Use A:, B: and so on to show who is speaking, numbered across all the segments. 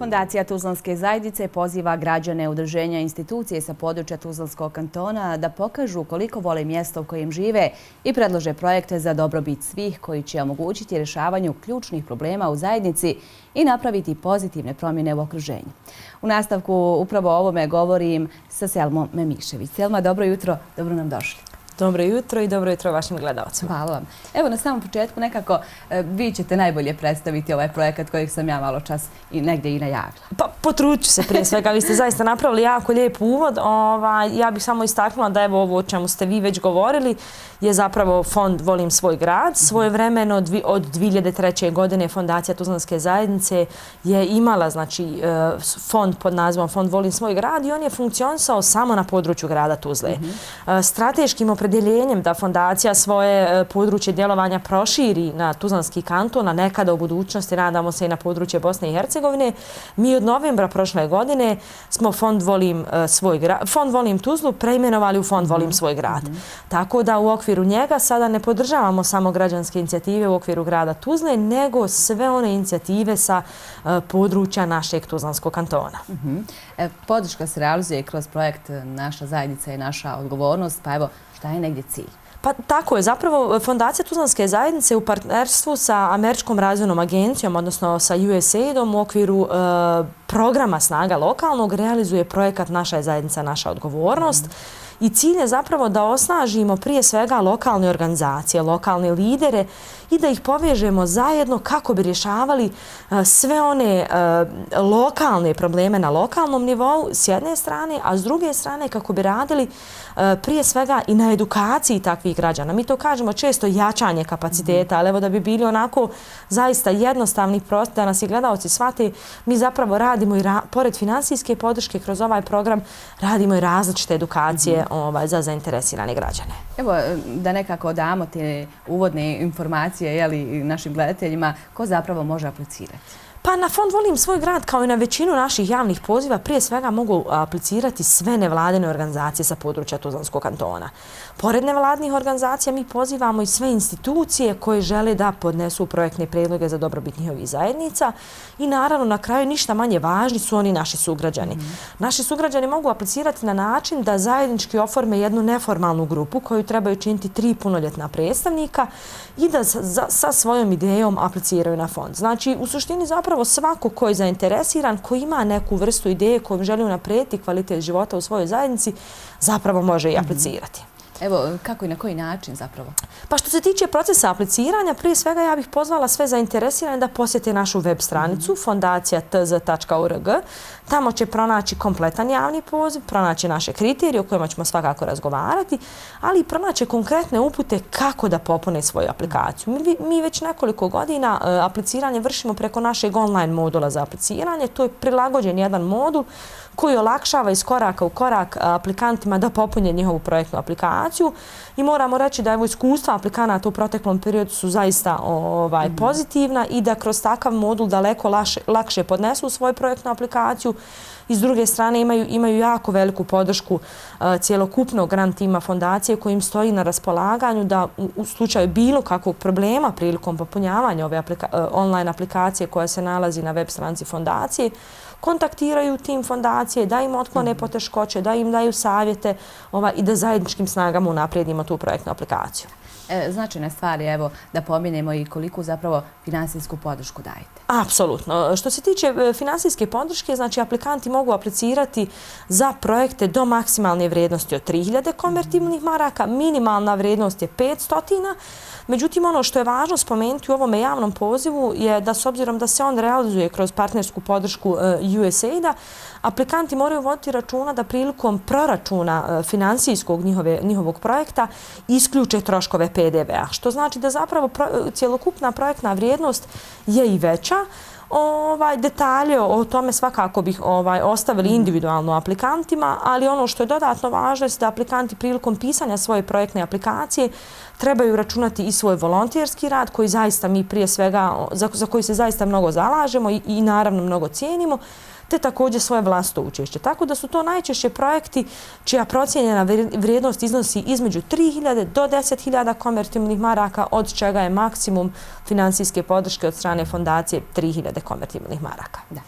A: Fondacija Tuzlanske zajednice poziva građane, udruženja i institucije sa područja Tuzlanskog kantona da pokažu koliko vole mjesto u kojem žive i predlože projekte za dobrobit svih koji će omogućiti rješavanju ključnih problema u zajednici i napraviti pozitivne promjene u okruženju. U nastavku upravo o ovome govorim sa Selmom Memišević. Selma, dobro jutro, dobro nam došli.
B: Dobro jutro i dobro jutro vašim gledalcima.
A: Hvala vam. Evo, na samom početku nekako vi ćete najbolje predstaviti ovaj projekat kojeg sam ja malo čas i negdje i najavila.
B: Pa potrudit ću se prije svega. Vi ste zaista napravili jako lijep uvod. Ja bih samo istaknula da evo ovo o čemu ste vi već govorili je zapravo fond Volim svoj grad. Svojevremeno od 2003. godine Fondacija Tuzlanske zajednice je imala znači fond pod nazivom Fond Volim svoj grad i on je funkcionisao samo na području grada Tuzle. Strateškim opredjeljenjem da fondacija svoje područje djelovanja proširi na Tuzlanski kanton, a nekada u budućnosti nadamo se i na područje Bosne i Hercegovine, mi od novembra prošle godine smo Fond Volim Tuzlu preimenovali u Fond Volim svoj grad. Tako da u okviru njega sada ne podržavamo samo građanske inicijative u okviru grada Tuzle, nego sve one inicijative sa područja našeg Tuzlanskog kantona.
A: Podrška se realizuje kroz projekt Naša zajednica i naša odgovornost, pa evo, šta je negdje cilj?
B: Pa tako je. Zapravo Fondacija Tuzlanske zajednice u partnerstvu sa Američkom razvojnom agencijom, odnosno sa USAID-om u okviru programa Snaga lokalnog realizuje projekat Naša je zajednica, naša odgovornost. I cilj je zapravo da osnažimo prije svega lokalne organizacije, lokalne lidere i da ih povežemo zajedno kako bi rješavali sve one lokalne probleme na lokalnom nivou s jedne strane, a s druge strane kako bi radili prije svega i na edukaciji takvih građana. Mi to kažemo često jačanje kapaciteta, ali evo da bi bili onako zaista jednostavni prosti da nas i gledalci shvate, mi zapravo radimo i pored finansijske podrške kroz ovaj program radimo i različite edukacije za zainteresirane građane.
A: Evo, da nekako damo te uvodne informacije našim gledateljima, ko zapravo može aplicirati?
B: Pa na Fond Volim svoj grad, kao i na većinu naših javnih poziva, prije svega mogu aplicirati sve nevladine organizacije sa područja Tuzlanskog kantona. Pored nevladnih organizacija mi pozivamo i sve institucije koje žele da podnesu projektne predloge za dobrobit njihovih zajednica i naravno na kraju ništa manje važni su oni naši sugrađani. Naši sugrađani mogu aplicirati na način da zajednički oforme jednu neformalnu grupu koju trebaju činiti 3 punoljetna predstavnika i da sa svojom idejom apliciraju na fond. Znači, u suštini zapravo svako ko je zainteresiran, ko ima neku vrstu ideje kojom želi unaprijediti kvalitet života u svojoj zajednici, zapravo može i aplicirati.
A: Evo, kako i na koji način zapravo?
B: Pa što se tiče procesa apliciranja, prije svega ja bih pozvala sve zainteresirane da posjete našu web stranicu fondacijatz.org. Tamo će pronaći kompletan javni poziv, pronaći naše kriterije o kojima ćemo svakako razgovarati, ali i pronaći konkretne upute kako da popune svoju aplikaciju. Mi već nekoliko godina apliciranje vršimo preko našeg online modula za apliciranje. To je prilagođen jedan modul koji olakšava iz koraka u korak aplikantima da popunje njihovu projektnu aplikaciju i moramo reći da iskustva aplikanata u proteklom periodu su zaista pozitivna i da kroz takav modul daleko lakše podnesu svoju projektnu aplikaciju i s druge strane imaju jako veliku podršku cjelokupnog grant tima fondacije koji im stoji na raspolaganju da u slučaju bilo kakvog problema prilikom popunjavanja ove online aplikacije koja se nalazi na web stranici fondacije, kontaktiraju tim fondacije, da im otklone poteškoće, da im daju savjete i da zajedničkim snagama unaprijedimo tu projektnu aplikaciju.
A: Značajna stvar je evo da pominjemo i koliko zapravo finansijsku podršku dajete.
B: Apsolutno. Što se tiče finansijske podrške, znači aplikanti mogu aplicirati za projekte do maksimalne vrijednosti od 3000 konvertibilnih maraka, minimalna vrijednost je 500. Međutim, ono što je važno spomenuti u ovome javnom pozivu je da s obzirom da se on realizuje kroz partnersku podršku USAID-a, aplikanti moraju voditi računa da prilikom proračuna finansijskog njihovog projekta isključe troškove PDV-a, što znači da zapravo cjelokupna projektna vrijednost je i veća. Detalje o tome svakako bih ostavili individualno aplikantima, ali ono što je dodatno važno je da aplikanti prilikom pisanja svoje projektne aplikacije trebaju računati i svoj volonterski rad koji zaista mi prije svega, za koji se zaista mnogo zalažemo i naravno mnogo cijenimo, te također svoje vlastito učešće. Tako da su to najčešće projekti čija procijenjena vrijednost iznosi između 3.000 do 10.000 konvertibilnih maraka, od čega je maksimum finansijske podrške od strane fondacije 3.000 konvertibilnih maraka.
A: Da.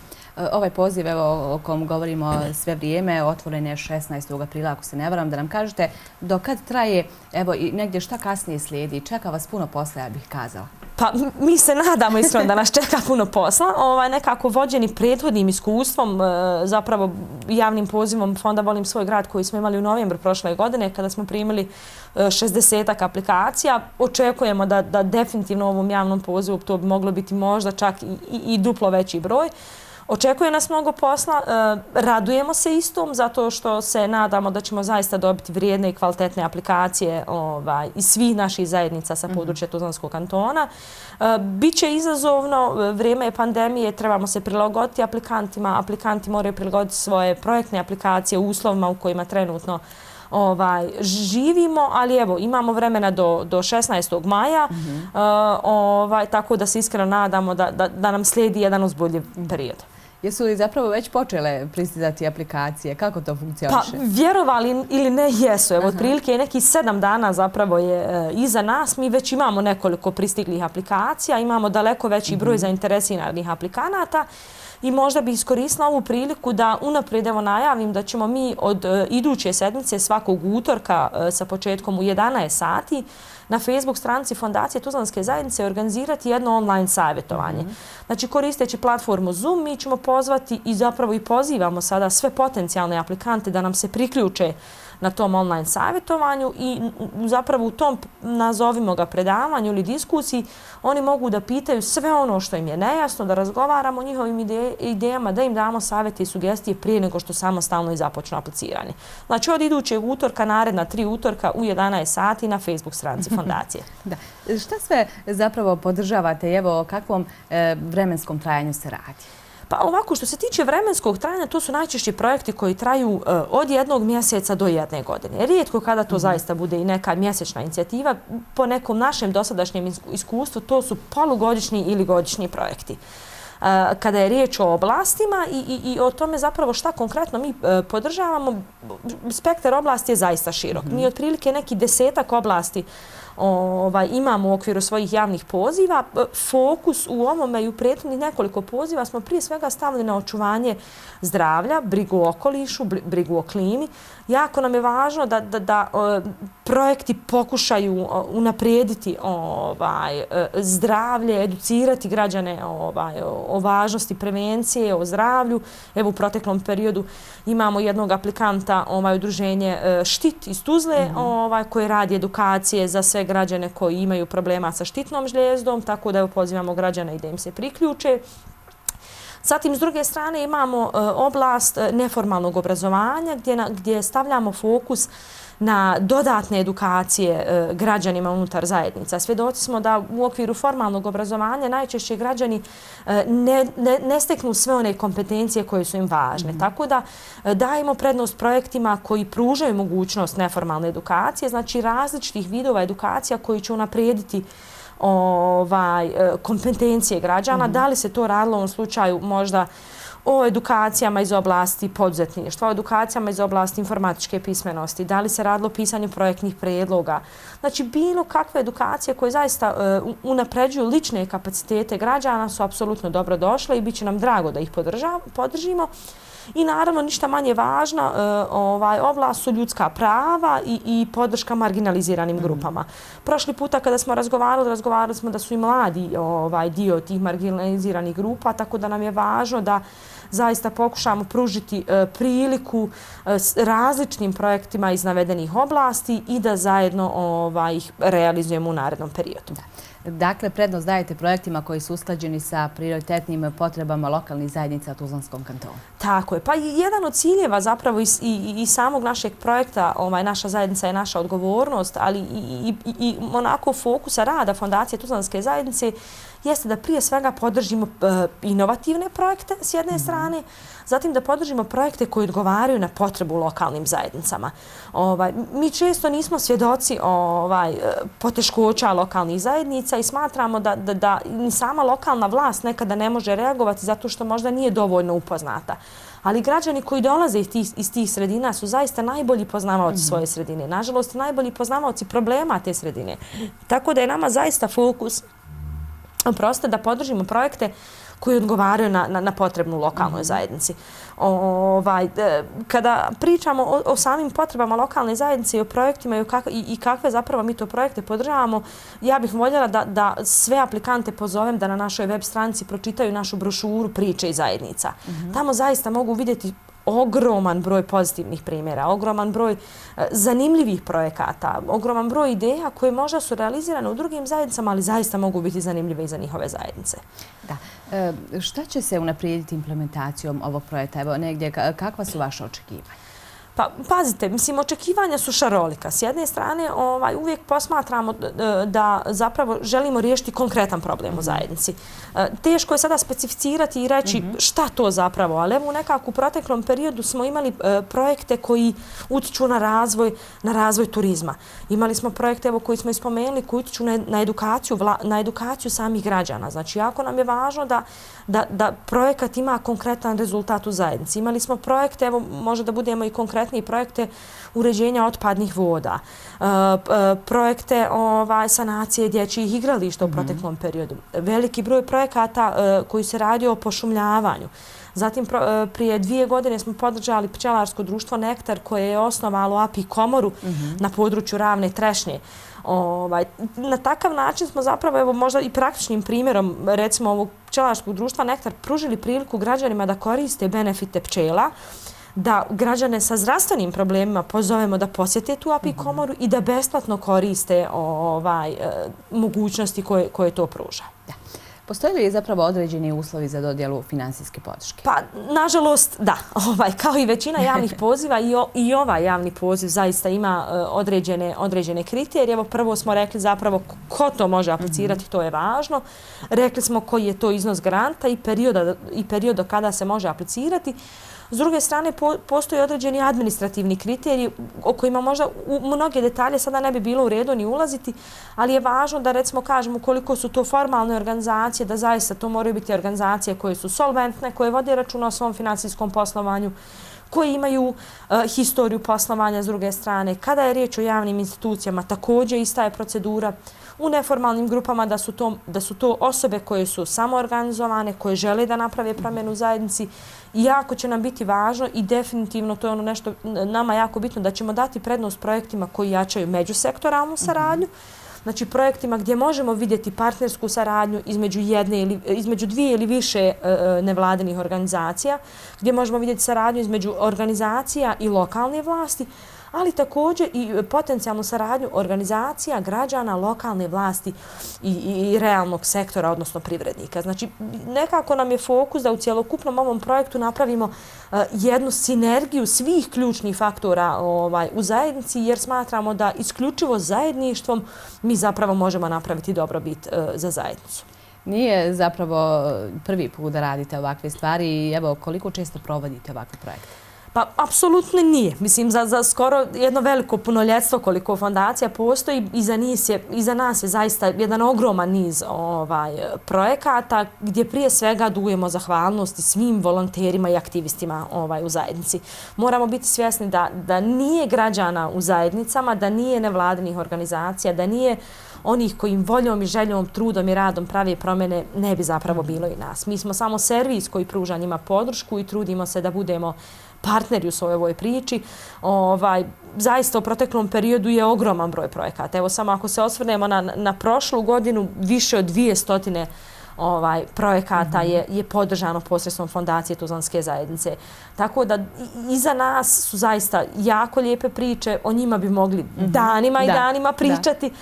A: Ovaj poziv o kom govorimo sve vrijeme otvoren je 16. aprila, ako se ne varam, da nam kažete do kad traje, evo i negdje šta kasnije slijedi, čeka vas puno posla, ja bih kazala.
B: Pa mi se nadamo iskreno da nas čeka puno posla. Nekako vođeni prethodnim iskustvom, zapravo javnim pozivom Fonda Volim svoj grad koji smo imali u novembru prošle godine kada smo primili 60 aplikacija. Očekujemo da definitivno u ovom javnom pozivu to bi moglo biti možda čak i duplo veći broj. Očekuje nas mnogo posla, radujemo se istom zato što se nadamo da ćemo zaista dobiti vrijedne i kvalitetne aplikacije iz svih naših zajednica sa područja Tuzlanskog kantona. Biće izazovno, vrijeme je pandemije, trebamo se prilagoditi aplikantima, aplikanti moraju prilagoditi svoje projektne aplikacije u uslovima u kojima trenutno živimo, ali evo, imamo vremena do 16. maja, tako da se iskreno nadamo da nam slijedi jedan uzbudljiv period.
A: Jesu li zapravo već počele pristizati aplikacije? Kako to funkcioniše?
B: Pa vjerovali ili ne, jesu. Evo, otprilike nekih 7 dana zapravo je iza nas. Mi već imamo nekoliko pristiglih aplikacija, imamo daleko veći broj zainteresiranih aplikanata i možda bi iskoristila ovu priliku da unaprijed najavim da ćemo mi od iduće sedmice svakog utorka sa početkom u 11 sati na Facebook stranici Fondacije Tuzlanske zajednice organizirati jedno online savjetovanje. Znači, koristeći platformu Zoom, mi ćemo pozvati i zapravo i pozivamo sada sve potencijalne aplikante da nam se priključe na tom online savjetovanju i zapravo u tom, nazovimo ga, predavanju ili diskusiji, oni mogu da pitaju sve ono što im je nejasno, da razgovaramo o njihovim idejama, da im damo savjete i sugestije prije nego što samostalno i započnu apliciranje. Znači, od idućeg utorka, naredna 3 utorka u 11 sati na Facebook stranici Fondacije.
A: Da. Šta sve zapravo podržavate? Evo, o kakvom vremenskom trajanju se radi?
B: Pa ovako, što se tiče vremenskog trajanja, to su najčešći projekti koji traju od 1 mjeseca do 1 godine. Rijetko kada to zaista bude i neka mjesečna inicijativa, po nekom našem dosadašnjem iskustvu, to su polugodišnji ili godišnji projekti. Kada je riječ o oblastima i o tome zapravo šta konkretno mi podržavamo, spektar oblasti je zaista širok. Mi otprilike neki 10-ak oblasti imamo u okviru svojih javnih poziva. Fokus u ovome i u prethodnih nekoliko poziva smo prije svega stavili na očuvanje zdravlja, brigu o okolišu, brigu o klimi. Jako nam je važno da projekti pokušaju unaprijediti zdravlje, educirati građane o važnosti prevencije, o zdravlju. Evo, u proteklom periodu imamo jednog aplikanta, udruženje Štit iz Tuzle, koje radi edukacije za sve građane koji imaju problema sa štitnom žljezdom, tako da evo pozivamo građane i da im se priključe. Zatim, s druge strane, imamo oblast neformalnog obrazovanja gdje stavljamo fokus na dodatne edukacije građanima unutar zajednica. Svjedoci smo da u okviru formalnog obrazovanja najčešće građani ne steknu sve one kompetencije koje su im važne. Tako da dajemo prednost projektima koji pružaju mogućnost neformalne edukacije, znači različitih vidova edukacija koji će unaprijediti kompetencije građana. Da li se to radilo u ovom slučaju možda o edukacijama iz oblasti poduzetništva, o edukacijama iz oblasti informatičke pismenosti, da li se radilo o pisanju projektnih prijedloga. Znači, bilo kakve edukacije koje zaista unapređuju lične kapacitete građana su apsolutno dobrodošle i bit će nam drago da ih podržimo. I naravno, ništa manje važna oblast su ljudska prava i podrška marginaliziranim grupama. Prošli puta kada smo razgovarali smo da su i mladi dio tih marginaliziranih grupa, tako da nam je važno da zaista pokušamo pružiti priliku različitim projektima iz navedenih oblasti i da zajedno ih realizujemo u narednom periodu.
A: Dakle, prednost dajete projektima koji su usklađeni sa prioritetnim potrebama lokalnih zajednica u Tuzlanskom kantonu.
B: Tako je. Pa jedan od ciljeva zapravo i samog našeg projekta, naša zajednica je naša odgovornost, ali i onako fokusa rada Fondacije Tuzlanske zajednice jeste da prije svega podržimo inovativne projekte s jedne strane, zatim da podržimo projekte koji odgovaraju na potrebu lokalnim zajednicama. Mi često nismo svjedoci poteškoća lokalnih zajednica i smatramo da ni sama lokalna vlast nekada ne može reagovati zato što možda nije dovoljno upoznata. Ali građani koji dolaze iz tih sredina su zaista najbolji poznavaoci svoje sredine. Nažalost, najbolji poznavaoci problema te sredine. Tako da je nama zaista fokus da podržimo projekte koji odgovaraju na potrebnu lokalnoj zajednici. Kada pričamo o samim potrebama lokalne zajednice i o projektima i kakve zapravo mi to projekte podržavamo, ja bih voljela da sve aplikante pozovem da na našoj web stranici pročitaju našu brošuru Priče i zajednica. Tamo zaista mogu vidjeti ogroman broj pozitivnih primjera, ogroman broj zanimljivih projekata, ogroman broj ideja koje možda su realizirane u drugim zajednicama, ali zaista mogu biti zanimljive i za njihove zajednice.
A: Da. Šta će se unaprijediti implementacijom ovog projekta? Evo negdje, kakva su vaše očekivanja?
B: Pa, pazite, mislim, očekivanja su šarolika. S jedne strane, uvijek posmatramo da zapravo želimo riješiti konkretan problem u zajednici. Teško je sada specificirati i reći šta to zapravo, ali evo nekako u proteklom periodu smo imali projekte koji utiču na razvoj turizma. Imali smo projekte, evo, koji smo ispomenuli, koji utiču na edukaciju samih građana. Znači, jako nam je važno da projekat ima konkretan rezultat u zajednici. Imali smo projekte, evo, može da budemo i konkretni projekte uređenja otpadnih voda, projekte sanacije dječjih igrališta u proteklom periodu, veliki broj projekata koji se radi o pošumljavanju. Zatim, prije 2 godine smo podržali pčelarsko društvo Nektar koje je osnovalo API komoru na području Ravne Trešnje. Na takav način smo zapravo, evo, možda i praktičnim primjerom, recimo ovog pčelarskog društva Nektar, pružili priliku građanima da koriste benefite pčela, da građane sa zdravstvenim problemima pozovemo da posjete tu API komoru i da besplatno koriste mogućnosti koje to pruža.
A: Da. Postoje li zapravo određeni uslovi za dodjelu finansijske podrške?
B: Pa, nažalost, da. Kao i većina javnih poziva, i ovaj javni poziv zaista ima određene kriterije. Evo, prvo smo rekli zapravo ko to može aplicirati, to je važno. Rekli smo koji je to iznos granta i period do kada se može aplicirati. S druge strane, postoji određeni administrativni kriteriji o kojima možda u mnoge detalje sada ne bi bilo u redu ni ulaziti, ali je važno da, recimo, kažemo koliko su to formalne organizacije, da zaista to moraju biti organizacije koje su solventne, koje vode računa o svom finansijskom poslovanju, koji imaju historiju poslovanja s druge strane. Kada je riječ o javnim institucijama, također ista je procedura. U neformalnim grupama da su to osobe koje su samoorganizovane, koje žele da naprave promjenu u zajednici. Jako će nam biti važno i definitivno to je ono nešto nama jako bitno, da ćemo dati prednost projektima koji jačaju međusektoralnu saradnju. Znači, projektima gdje možemo vidjeti partnersku saradnju između 2 ili više nevladinih organizacija, gdje možemo vidjeti saradnju između organizacija i lokalne vlasti, ali također i potencijalnu saradnju organizacija, građana, lokalne vlasti i realnog sektora, odnosno privrednika. Znači, nekako nam je fokus da u cjelokupnom ovom projektu napravimo jednu sinergiju svih ključnih faktora u zajednici, jer smatramo da isključivo zajedništvom mi zapravo možemo napraviti dobrobit za zajednicu.
A: Nije zapravo prvi put da radite ovakve stvari i evo koliko često provodite ovakve projekte?
B: Pa, apsolutno nije. Mislim, za skoro jedno veliko punoljetstvo koliko fondacija postoji, iza nas je zaista jedan ogroman niz projekata gdje prije svega dugujemo zahvalnosti svim volonterima i aktivistima u zajednici. Moramo biti svjesni da nije građana u zajednicama, da nije nevladinih organizacija, da nije onih kojim voljom i željom, trudom i radom prave promjene, ne bi zapravo bilo i nas. Mi smo samo servis koji pruža njima podršku i trudimo se da budemo partneri u svojoj ovoj priči. Zaista u proteklom periodu je ogroman broj projekata. Evo samo ako se osvrnemo na prošlu godinu, više od 200 projekata je podržano posredstvom Fondacije Tuzlanske zajednice. Tako da iza nas su zaista jako lijepe priče, o njima bi mogli danima i danima pričati.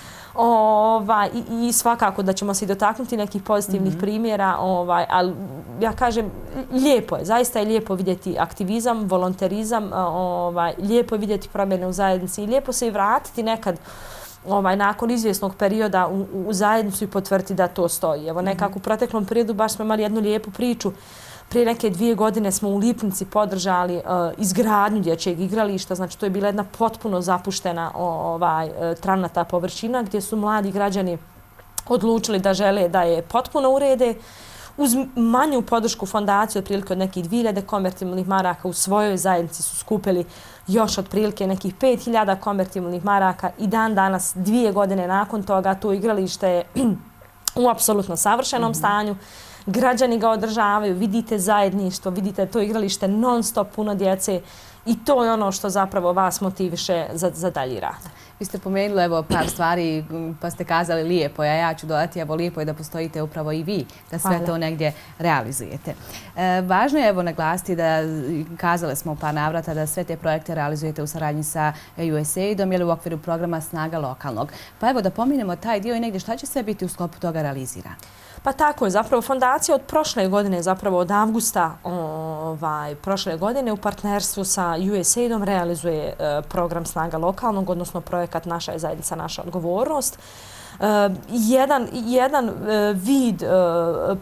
B: I svakako da ćemo se dotaknuti nekih pozitivnih primjera, ali ja kažem, lijepo je, zaista je lijepo vidjeti aktivizam, volonterizam, lijepo je vidjeti promjene u zajednici i lijepo se i vratiti nekad nakon izvjesnog perioda u zajednicu i potvrditi da to stoji. Evo nekako u proteklom periodu baš smo imali jednu lijepu priču. Prije neke 2 godine smo u Lipnici podržali izgradnju dječjeg igrališta, znači to je bila jedna potpuno zapuštena travnata površina gdje su mladi građani odlučili da žele da je potpuno urede. Uz manju podršku fondacije, otprilike od nekih 2000 konvertibilnih maraka, u svojoj zajednici su skupili još otprilike nekih 5000 konvertibilnih maraka i dan danas, 2 godine nakon toga, to igralište je u apsolutno savršenom stanju. građani ga održavaju, vidite zajedništvo, vidite to igralište non stop puno djece i to je ono što zapravo vas motiviše za dalji rad.
A: Vi ste pomenuli evo par stvari pa ste kazali lijepo, a ja ću dodati evo lijepo je da postojite upravo i vi, da sve to negdje realizujete. Važno je evo naglasiti da, kazali smo u par navrata, da sve te projekte realizujete u saradnji sa USAID-om ili u okviru programa Snaga lokalnog. Pa evo da pominemo taj dio i negdje šta će sve biti u sklopu toga realizirano.
B: Pa tako je, zapravo fondacija od prošle godine, zapravo od avgusta prošle godine u partnerstvu sa USAID-om realizuje program Snaga lokalnog, odnosno projekat Naša je zajednica, naša odgovornost. Jedan vid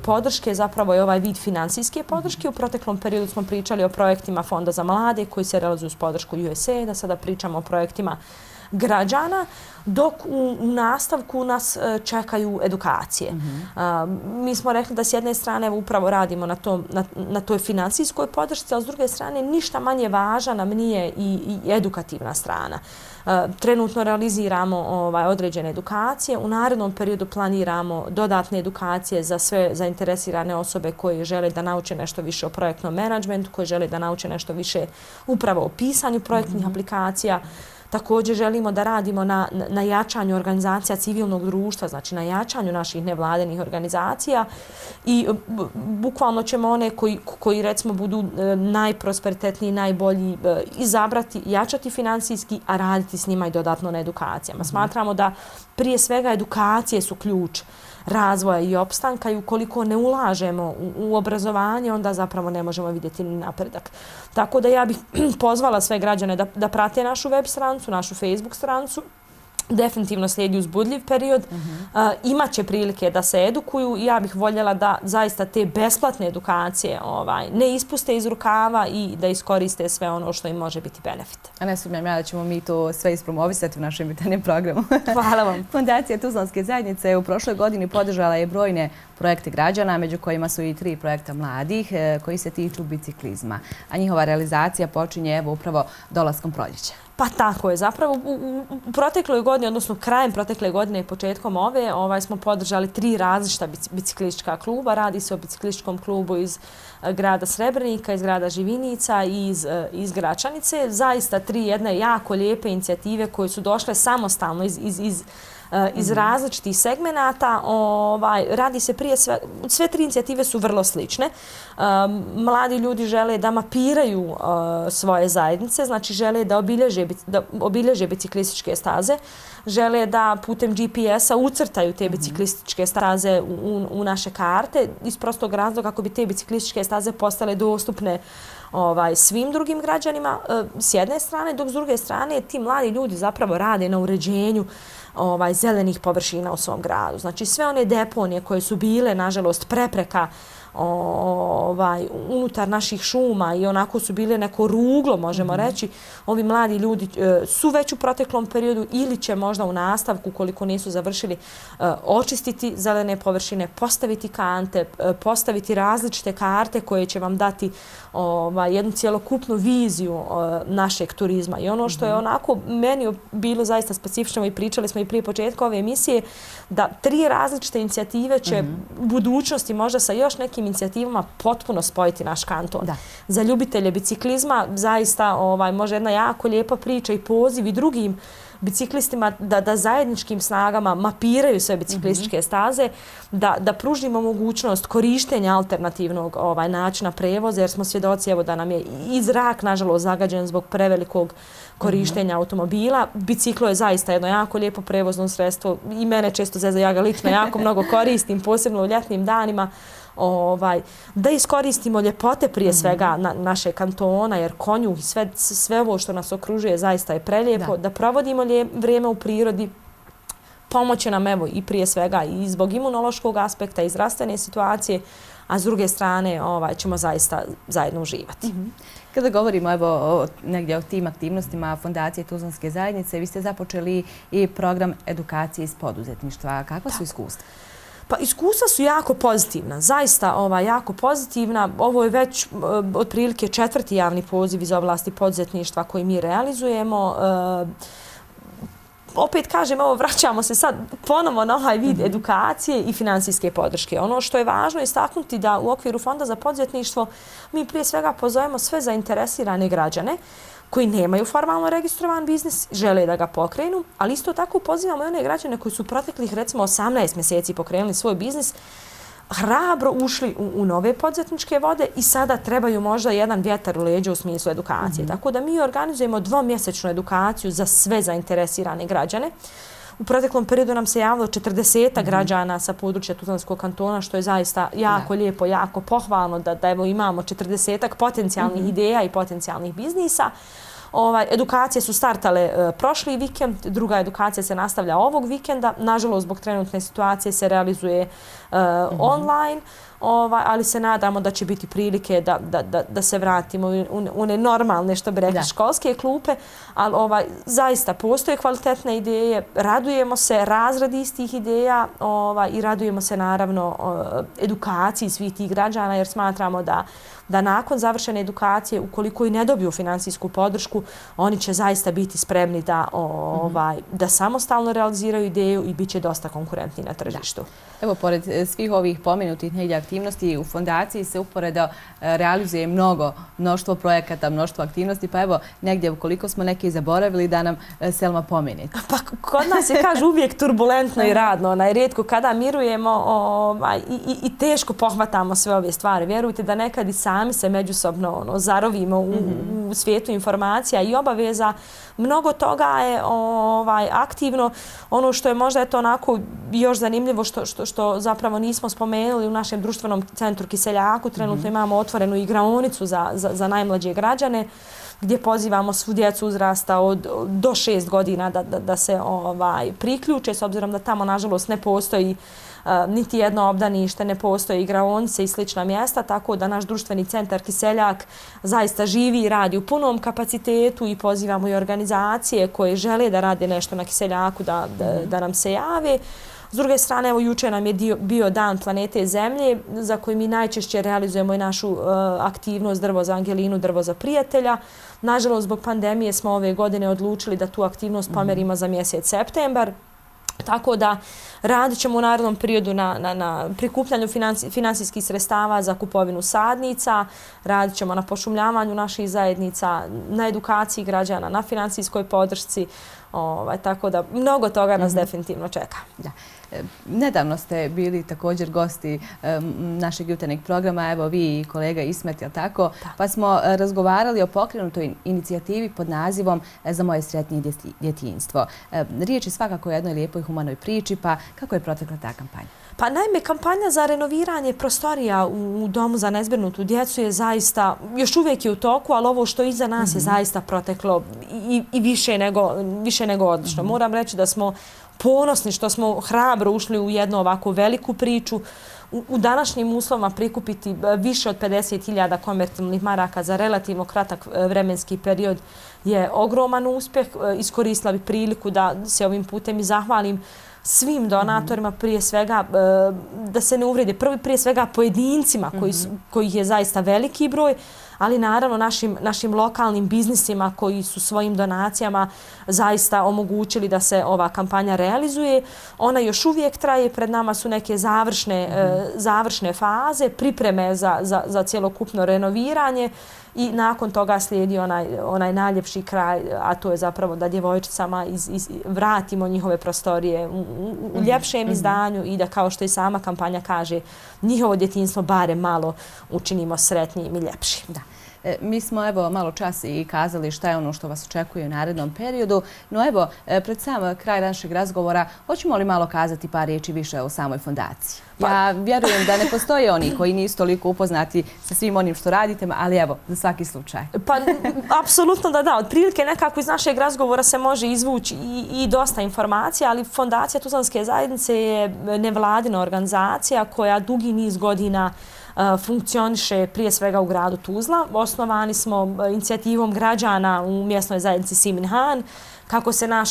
B: podrške zapravo je ovaj vid financijske podrške. U proteklom periodu smo pričali o projektima Fonda za mlade koji se realizuju s podršku USAID-a, sada pričamo o projektima građana, dok u nastavku nas čekaju edukacije. Mi smo rekli da s jedne strane upravo radimo na toj financijskoj podršci, ali s druge strane ništa manje važna nam nije i edukativna strana. Trenutno realiziramo određene edukacije. U narednom periodu planiramo dodatne edukacije za sve zainteresirane osobe koje žele da nauče nešto više o projektnom menadžmentu, koje žele da nauče nešto više upravo o pisanju projektnih aplikacija. Također želimo da radimo na jačanju organizacija civilnog društva, znači na jačanju naših nevladenih organizacija i bukvalno ćemo one koji recimo budu najprosperitetniji, najbolji izabrati, jačati financijski, a raditi s njima i dodatno na edukacijama. Smatramo da prije svega edukacije su ključ razvoja i opstanka i ukoliko ne ulažemo u obrazovanje, onda zapravo ne možemo vidjeti ni napredak. Tako da ja bih pozvala sve građane da prate našu web stranicu, našu Facebook stranicu. Definitivno slijedi uzbudljiv period. Imaće prilike da se edukuju i ja bih voljela da zaista te besplatne edukacije ne ispuste iz rukava i da iskoriste sve ono što im može biti benefit.
A: A ne sumnjam ja da ćemo mi to sve ispromovisati u našem jutarnjem programu.
B: Hvala vam.
A: Fondacija Tuzlanske zajednice u prošloj godini podržala je brojne projekte građana, među kojima su i 3 projekta mladih koji se tiču biciklizma. A njihova realizacija počinje evo upravo dolaskom proljeća.
B: Pa tako je. Zapravo u protekloj godini, odnosno krajem protekle godine i početkom ove, smo podržali 3 različita biciklistička kluba. Radi se o biciklističkom klubu iz grada Srebrenika, iz grada Živinica i iz Gračanice. Zaista 3 jedne jako lijepe inicijative koje su došle samostalno iz različitih segmenata. Radi se prije sve 3 inicijative su vrlo slične. Mladi ljudi žele da mapiraju svoje zajednice, znači žele da obilježe biciklističke staze, žele da putem GPS-a ucrtaju te biciklističke staze u naše karte iz prostog razloga kako bi te biciklističke staze postale dostupne svim drugim građanima s jedne strane, dok s druge strane ti mladi ljudi zapravo rade na uređenju zelenih površina u svom gradu. Znači sve one deponije koje su bile, nažalost, prepreka unutar naših šuma i onako su bile neko ruglo, možemo reći, ovi mladi ljudi su već u proteklom periodu ili će možda u nastavku, koliko nisu završili, očistiti zelene površine, postaviti kante, postaviti različite karte koje će vam dati jednu cjelokupnu viziju našeg turizma. I ono što je onako meni bilo zaista specifično i pričali smo i prije početka ove emisije, da 3 različite inicijative će u budućnosti možda sa još nekim inicijativama potpuno spojiti naš kanton. Za ljubitelje biciklizma zaista može jedna jako lijepa priča i poziv i drugim biciklistima da zajedničkim snagama mapiraju sve biciklističke staze, da pružimo mogućnost korištenja alternativnog načina prevoza, jer smo svjedoci da nam je i zrak, nažalost, zagađen zbog prevelikog korištenja automobila. Biciklo je zaista jedno jako lijepo prevozno sredstvo i mene često zeza, ja ga lično jako mnogo koristim, posebno u ljetnim danima. Da iskoristimo ljepote prije svega naše kantona, jer konjuh i sve ovo što nas okružuje zaista je prelijepo, da provodimo vrijeme u prirodi, pomoće nam evo i prije svega i zbog imunološkog aspekta i zdravstvene situacije, a s druge strane ćemo zaista zajedno uživati.
A: Kada govorimo negdje o tim aktivnostima Fondacije Tuzlanske zajednice, vi ste započeli i program edukacije iz poduzetništva. Kakva su iskustva?
B: Pa iskustva su jako pozitivna, zaista jako pozitivna. Ovo je već otprilike 4. javni poziv iz oblasti poduzetništva koji mi realizujemo. opet kažem, evo, vraćamo se sad ponovo na ovaj vid edukacije i financijske podrške. Ono što je važno je istaknuti da u okviru Fonda za poduzetništvo mi prije svega pozovemo sve zainteresirane građane koji nemaju formalno registrovan biznis, žele da ga pokrenu, ali isto tako pozivamo i one građane koji su proteklih recimo 18 mjeseci pokrenuli svoj biznis, hrabro ušli u nove poduzetničke vode i sada trebaju možda jedan vjetar u leđa u smislu edukacije. Tako da mi organizujemo dvomjesečnu edukaciju za sve zainteresirane građane. U proteklom periodu nam se javilo 40 građana sa područja Tuzlanskog kantona, što je zaista jako lijepo, jako pohvalno da evo imamo 40 potencijalnih ideja i potencijalnih biznisa. Edukacije su startale prošli vikend, druga edukacija se nastavlja ovog vikenda. Nažalost, zbog trenutne situacije se realizuje online, ali se nadamo da će biti prilike da se vratimo u one normalne, što bi rekli, školske klupe. Ali zaista postoje kvalitetne ideje, radujemo se razradi istih ideja i radujemo se naravno edukaciji svih tih građana, jer smatramo da nakon završene edukacije, ukoliko i ne dobiju finansijsku podršku, oni će zaista biti spremni da samostalno realiziraju ideju i bit će dosta konkurentni na tržištu.
A: Evo, pored svih ovih pomenutih negdje aktivnosti, u fondaciji se uporedo realizuje mnoštvo projekata, mnoštvo aktivnosti, pa evo, negdje ukoliko smo neke zaboravili da nam Selma pomenete.
B: Pa kod nas je, kažu, uvijek turbulentno i radno. Rijetko kada mirujemo i teško pohvatamo sve ove stvari. Vjerujte da nekad i sami se međusobno zarovimo u svijetu informacija i obaveza. Mnogo toga je aktivno. Ono što je možda onako još zanimljivo, što zapravo nismo spomenuli, u našem društvenom centru Kiseljaku trenutno imamo otvorenu igraonicu za najmlađe građane, gdje pozivamo svu djecu uzrasta do 6 godina da se priključe, s obzirom da tamo nažalost ne postoji niti jedno obdanište, ne postoje igraonice i slična mjesta, tako da naš društveni centar Kiseljak zaista živi i radi u punom kapacitetu i pozivamo i organizacije koje žele da rade nešto na Kiseljaku da nam se jave. S druge strane, evo, jučer nam je bio Dan planete Zemlje, za koji mi najčešće realizujemo i našu aktivnost Drvo za Angelinu, Drvo za prijatelja. Nažalost, zbog pandemije smo ove godine odlučili da tu aktivnost pomerimo za mjesec septembar. Tako da radit ćemo u narednom periodu na prikupljanju finansijskih sredstava za kupovinu sadnica, radit ćemo na pošumljavanju naših zajednica, na edukaciji građana, na finansijskoj podršci, tako da mnogo toga nas definitivno čeka.
A: Da. Nedavno ste bili također gosti našeg jutarnjeg programa, evo vi i kolega Ismet, jel tako? Pa smo razgovarali o pokrenutoj inicijativi pod nazivom Za moje sretnije djetinjstvo. Riječ je svakako o jednoj lijepoj humanoj priči, pa kako je protekla ta kampanja?
B: Pa naime, kampanja za renoviranje prostorija u Domu za nezbrinutu djecu je zaista, još uvijek je u toku, ali ovo što iza nas je zaista proteklo i više nego odlično. Moram reći da smo ponosni što smo hrabro ušli u jednu ovako veliku priču. U današnjim uslovima prikupiti više od 50.000 konvertibilnih maraka za relativno kratak vremenski period je ogroman uspjeh. Iskoristila bi priliku da se ovim putem i zahvalim svim donatorima, prije svega, da se ne uvrede, prije svega pojedincima kojih je zaista veliki broj, ali naravno našim lokalnim biznisima koji su svojim donacijama zaista omogućili da se ova kampanja realizuje. Ona još uvijek traje, pred nama su neke završne faze, pripreme za cjelokupno renoviranje i nakon toga slijedi onaj najljepši kraj, a to je zapravo da djevojčicama vratimo njihove prostorije u ljepšem izdanju i da, kao što i sama kampanja kaže, njihovo djetinjstvo barem malo učinimo sretnijim i ljepšim.
A: Da. Mi smo evo malo čas i kazali šta je ono što vas očekuje u narednom periodu, no evo pred sam kraj našeg razgovora hoćemo li malo kazati par riječi više o samoj fondaciji? Ja vjerujem da ne postoje oni koji nisu toliko upoznati sa svim onim što radite, ali evo, za svaki slučaj.
B: Pa, apsolutno da. Otprilike nekako iz našeg razgovora se može izvući i dosta informacija, ali Fondacija Tuzlanske zajednice je nevladina organizacija koja dugi niz godina funkcioniše prije svega u gradu Tuzla. Osnovani smo inicijativom građana u mjesnoj zajednici Siminhan. Kako se naš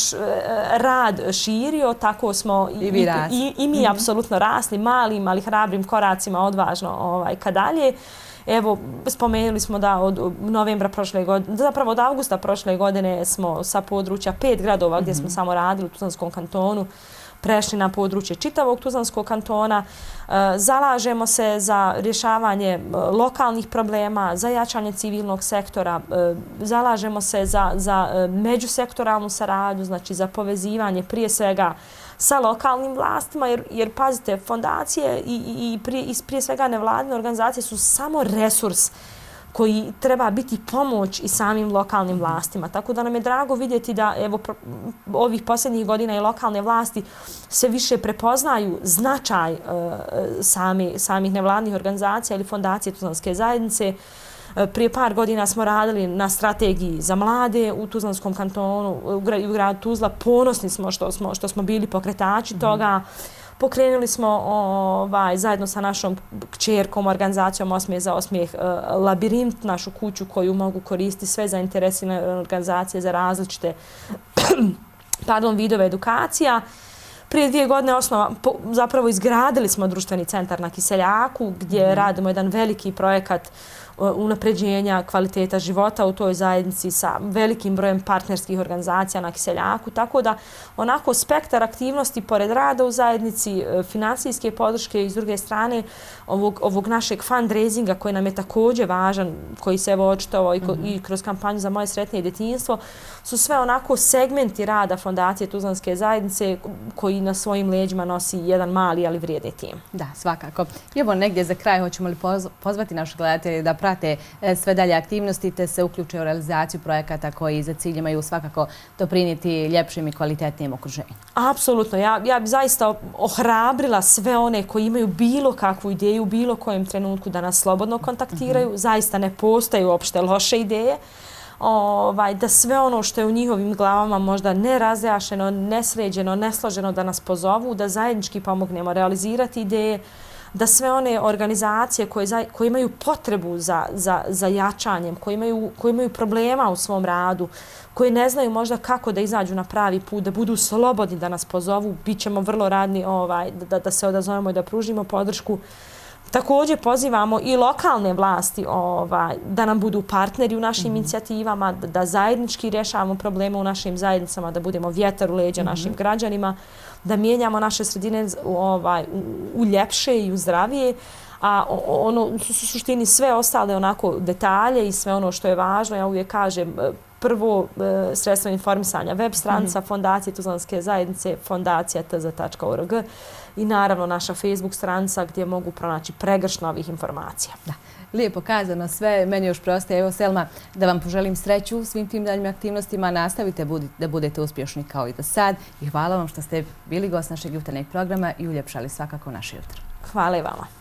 B: rad širio, tako smo i mi apsolutno rasli malim, ali hrabrim koracima odvažno ka dalje. Evo, spomenuli smo da od novembra prošle godine, zapravo od avgusta prošle godine smo sa područja 5 gradova gdje smo samo radili u Tuzlanskom kantonu prešli na područje čitavog Tuzlanskog kantona. Zalažemo se za rješavanje lokalnih problema, za jačanje civilnog sektora, zalažemo se za međusektoralnu saradnju, znači za povezivanje prije svega sa lokalnim vlastima, jer pazite, fondacije i prije svega nevladine organizacije su samo resurs koji treba biti pomoć i samim lokalnim vlastima. Tako da nam je drago vidjeti da evo, ovih posljednjih godina i lokalne vlasti sve više prepoznaju značaj samih nevladnih organizacija ili fondacije Tuzlanske zajednice. Prije par godina smo radili na strategiji za mlade u Tuzlanskom kantonu i u gradu Tuzla. Ponosni smo što smo bili pokretači toga. Pokrenuli smo zajedno sa našom kćerkom, organizacijom Osmijeh za osmijeh, Labirint, našu kuću koju mogu koristiti sve zainteresirane organizacije za različite vidove edukacija. Prije 2 godine zapravo izgradili smo društveni centar na Kiseljaku gdje radimo jedan veliki projekat unapređenja kvaliteta života u toj zajednici sa velikim brojem partnerskih organizacija na Kiseljaku. Tako da onako spektar aktivnosti pored rada u zajednici, financijske podrške i s druge strane ovog našeg fundraisinga koji nam je također važan, koji se evo očitovao i kroz kampanju za moje sretnije djetinjstvo, su sve onako segmenti rada Fondacije Tuzlanske zajednice koji na svojim leđima nosi jedan mali, ali vrijedni tim.
A: Da, svakako. I evo negdje za kraj hoćemo li pozvati naše gledatelje da prate sve dalje aktivnosti te se uključe u realizaciju projekata koji za cilj imaju svakako doprinijeti ljepšim i kvalitetnijem okruženju.
B: Apsolutno. Ja bi zaista ohrabrila sve one koji imaju bilo kakvu ideju u bilo kojem trenutku da nas slobodno kontaktiraju. Zaista ne postoje uopšte loše ideje. Da sve ono što je u njihovim glavama možda nerazjašeno, nesređeno, nesloženo da nas pozovu, da zajednički pomognemo realizirati ideje, da sve one organizacije koje imaju potrebu za jačanjem, koje imaju problema u svom radu, koji ne znaju možda kako da izađu na pravi put, da budu slobodni da nas pozovu, bit ćemo vrlo radni da se odazovemo i da pružimo podršku. Također pozivamo i lokalne vlasti da nam budu partneri u našim inicijativama, da zajednički rješavamo probleme u našim zajednicama, da budemo vjetar u leđa našim građanima, da mijenjamo naše sredine u ljepše i u zdravije, a u suštini sve ostale onako detalje i sve ono što je važno, ja uvijek kažem, prvo sredstvo informisanja, web stranica Fondacije Tuzlanske zajednice, fondacija.tz.org i naravno naša Facebook stranica gdje mogu pronaći pregršt novih informacija.
A: Da. Lijepo kazano sve. Meni još preostaje, evo Selma, da vam poželim sreću u svim tim daljim aktivnostima. Nastavite da budete uspješni kao i do sad i hvala vam što ste bili gost našeg jutarnjeg programa i uljepšali svakako naše jutro.
B: Hvala i vama.